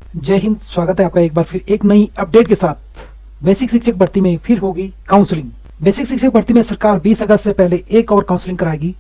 जय हिंद। स्वागत है आपका एक बार फिर एक नई अपडेट के साथ। बेसिक शिक्षक भर्ती में फिर होगी काउंसलिंग। बेसिक शिक्षक भर्ती में सरकार 20 अगस्त से पहले एक और काउंसलिंग कराएगी।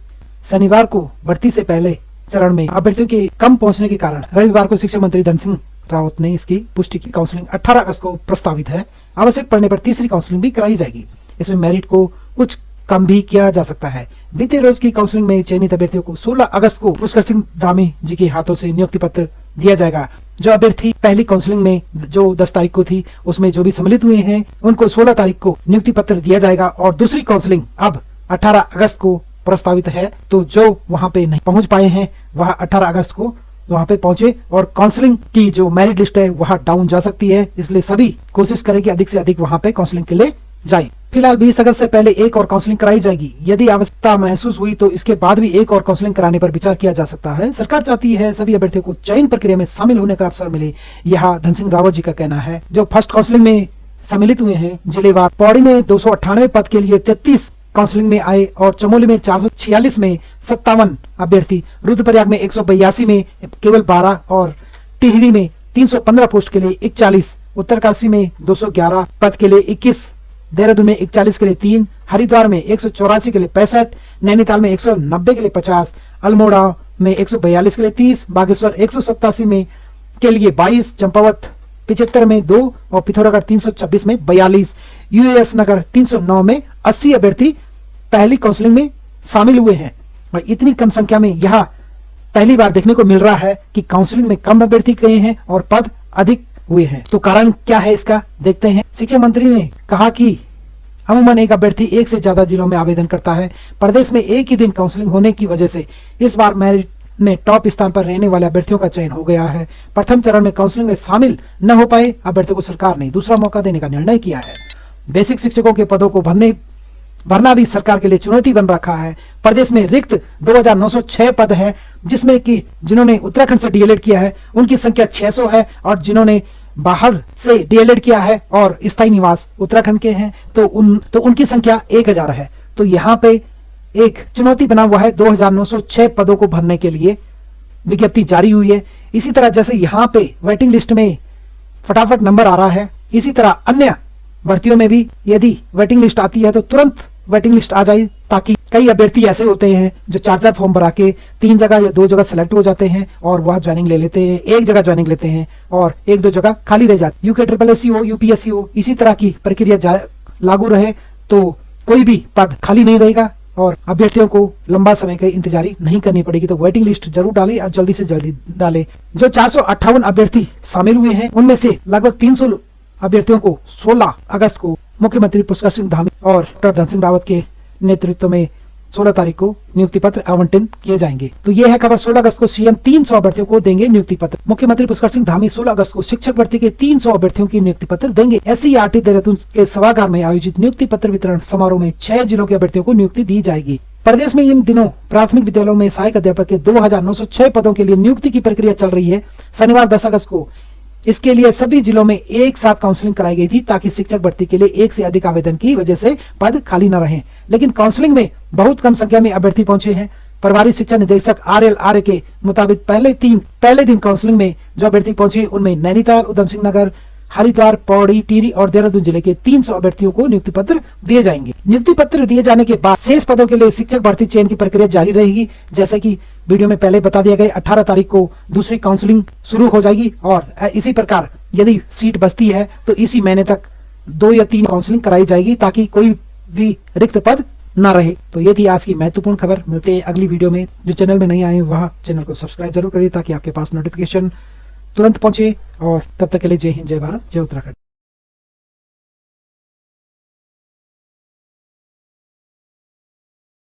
शनिवार को भर्ती से पहले चरण में अभ्यर्थियों के कम पहुंचने के कारण रविवार को शिक्षा मंत्री धन सिंह रावत ने इसकी पुष्टि की। काउंसलिंग 18 अगस्त को प्रस्तावित है। आवश्यक पड़ने पर तीसरी काउंसलिंग भी कराई जाएगी। इसमें मेरिट को कुछ कम भी किया जा सकता है। बीते रोज की काउंसलिंग में चयनित अभ्यर्थियों को 16 अगस्त को पुष्कर सिंह धामी जी के हाथों से नियुक्ति पत्र दिया जाएगा। जो अभ्यर्थी पहली काउंसलिंग में जो 10 तारीख को थी उसमें जो भी सम्मिलित हुए हैं उनको 16 तारीख को नियुक्ति पत्र दिया जाएगा और दूसरी काउंसलिंग अब 18 अगस्त को प्रस्तावित है। तो जो वहां पे नहीं पहुंच पाए हैं वह 18 अगस्त को वहां पे पहुंचे और काउंसलिंग की जो मेरिट लिस्ट है वह डाउन जा सकती है। इसलिए सभी कोशिश करें कि अधिक से अधिक वहां पे काउंसलिंग के लिए जाए। फिलहाल 20 अगस्त से पहले एक और काउंसलिंग कराई जाएगी। यदि आवश्यकता महसूस हुई तो इसके बाद भी एक और काउंसलिंग कराने पर विचार किया जा सकता है। सरकार चाहती है सभी अभ्यर्थियों को चयन प्रक्रिया में शामिल होने का अवसर मिले। यह धन सिंह रावत जी का कहना है। जो फर्स्ट काउंसलिंग में सम्मिलित हुए हैं जिलेवार पौड़ी में 298 पद के लिए 33 काउंसलिंग में आए और चमोली में 446 में 57 अभ्यर्थी, रुद्रप्रयाग में 182 में केवल 12 और टिहरी में 315 पोस्ट के लिए 41, उत्तरकाशी में 211 पद के लिए 21, देहरादून में 41 के लिए 3, हरिद्वार में 184 के लिए 65, नैनीताल में 190 के लिए 50, अल्मोड़ा में 142 के लिए 30, बागेश्वर 187 में के लिए 22, चंपावत 75 में 2 और पिथौरागढ़ 326 में 42, यूएस नगर 309 में 80 अभ्यर्थी पहली काउंसलिंग में शामिल हुए हैं। और इतनी कम संख्या में यह पहली बार देखने को मिल रहा है कि काउंसलिंग में कम अभ्यर्थी गए हैं और पद अधिक हुए हैं। तो कारण क्या है इसका देखते हैं। शिक्षा मंत्री ने कहा कि अमूमन एक अभ्यर्थी एक से ज्यादा जिलों में आवेदन करता है। प्रदेश में एक ही दिन काउंसलिंग होने की वजह से इस बार मेरिट में टॉप स्थान पर रहने वाले अभ्यर्थियों का चयन हो गया है। प्रथम चरण में काउंसलिंग में शामिल न हो पाए अभ्यर्थियों को सरकार ने दूसरा मौका देने का निर्णय किया है। बेसिक शिक्षकों के पदों को भरना भी सरकार के लिए चुनौती बन रखा है। प्रदेश में रिक्त 2906 पद है, जिसमें कि जिन्होंने उत्तराखंड से डीएलएड किया है उनकी संख्या 600 है और जिन्होंने बाहर से डीएलएड किया है और स्थायी निवास उत्तराखंड के हैं तो उनकी संख्या 1000 है। तो यहाँ पे एक चुनौती बना हुआ है। 2906 पदों को भरने के लिए विज्ञप्ति जारी हुई है। इसी तरह जैसे यहाँ पे वेटिंग लिस्ट में फटाफट नंबर आ रहा है, इसी तरह अन्य भर्तियों में भी यदि वेटिंग लिस्ट आती है तो तुरंत वेटिंग लिस्ट आ जाए, ताकि कई अभ्यर्थी ऐसे होते हैं जो 4 फॉर्म भरा के 3 जगह या 2 जगह सेलेक्ट हो जाते हैं और वह ज्वाइनिंग ले लेते हैं, एक जगह ज्वाइनिंग लेते हैं और 1-2 जगह खाली रह जाती। UKSSC हो, UPSC हो, इसी तरह की प्रक्रिया लागू रहे तो कोई भी पद खाली नहीं रहेगा और अभ्यर्थियों को लंबा समय की इंतजारी नहीं करनी पड़ेगी। तो वेटिंग लिस्ट जरूर डालें और जल्दी से जल्दी डालें। जो 458 अभ्यर्थी शामिल हुए हैं उनमें से लगभग 300 अभ्यर्थियों को 16 अगस्त को मुख्यमंत्री पुष्कर सिंह धामी और डॉक्टर धन सिंह रावत के नेतृत्व में 16 तारीख को नियुक्ति पत्र आवंटित किए जाएंगे। तो यह है खबर। 16 अगस्त को सीएम 300 अभ्यर्थियों को देंगे नियुक्ति पत्र। मुख्यमंत्री पुष्कर सिंह धामी 16 अगस्त को शिक्षक भर्ती के 300 अभ्यर्थियों की नियुक्ति पत्र देंगे। SCERT देहरादून के सभागार में आयोजित नियुक्ति पत्र वितरण समारोह में 6 जिलों के अभ्यर्थियों को नियुक्ति दी जाएगी। प्रदेश में इन दिनों प्राथमिक विद्यालयों में सहायक अध्यापक के 2906 पदों के लिए नियुक्ति की प्रक्रिया चल रही है। शनिवार 10 अगस्त को इसके लिए सभी जिलों में एक साथ काउंसलिंग कराई गई थी ताकि शिक्षक भर्ती के लिए एक से अधिक आवेदन की वजह से पद खाली न रहें। लेकिन काउंसलिंग में बहुत कम संख्या में अभ्यर्थी पहुंचे हैं। प्रभारी शिक्षा निदेशक RL आर्य के मुताबिक पहले दिन काउंसलिंग में जो अभ्यर्थी पहुंचे उनमें नैनीताल, उधम सिंह नगर, हरिद्वार, पौड़ी, टिहरी और देहरादून जिले के 300 अभ्यर्थियों को नियुक्ति पत्र दिए जाएंगे। नियुक्ति पत्र दिए जाने के बाद शेष पदों के लिए शिक्षक भर्ती चयन की प्रक्रिया जारी रहेगी। जैसे कि वीडियो में पहले बता दिया गया, 18 तारीख को दूसरी काउंसलिंग शुरू हो जाएगी और इसी प्रकार यदि सीट बचती है तो इसी महीने तक 2 या 3 काउंसलिंग कराई जाएगी ताकि कोई भी रिक्त पद ना रहे। तो ये थी आज की महत्वपूर्ण खबर। मिलते हैं अगली वीडियो में। जो चैनल में नहीं आए वह चैनल को सब्सक्राइब जरूर करिए ताकि आपके पास नोटिफिकेशन तुरंत पहुंचे। और तब तक के लिए जय हिंद, जय भारत, जय उत्तराखंड।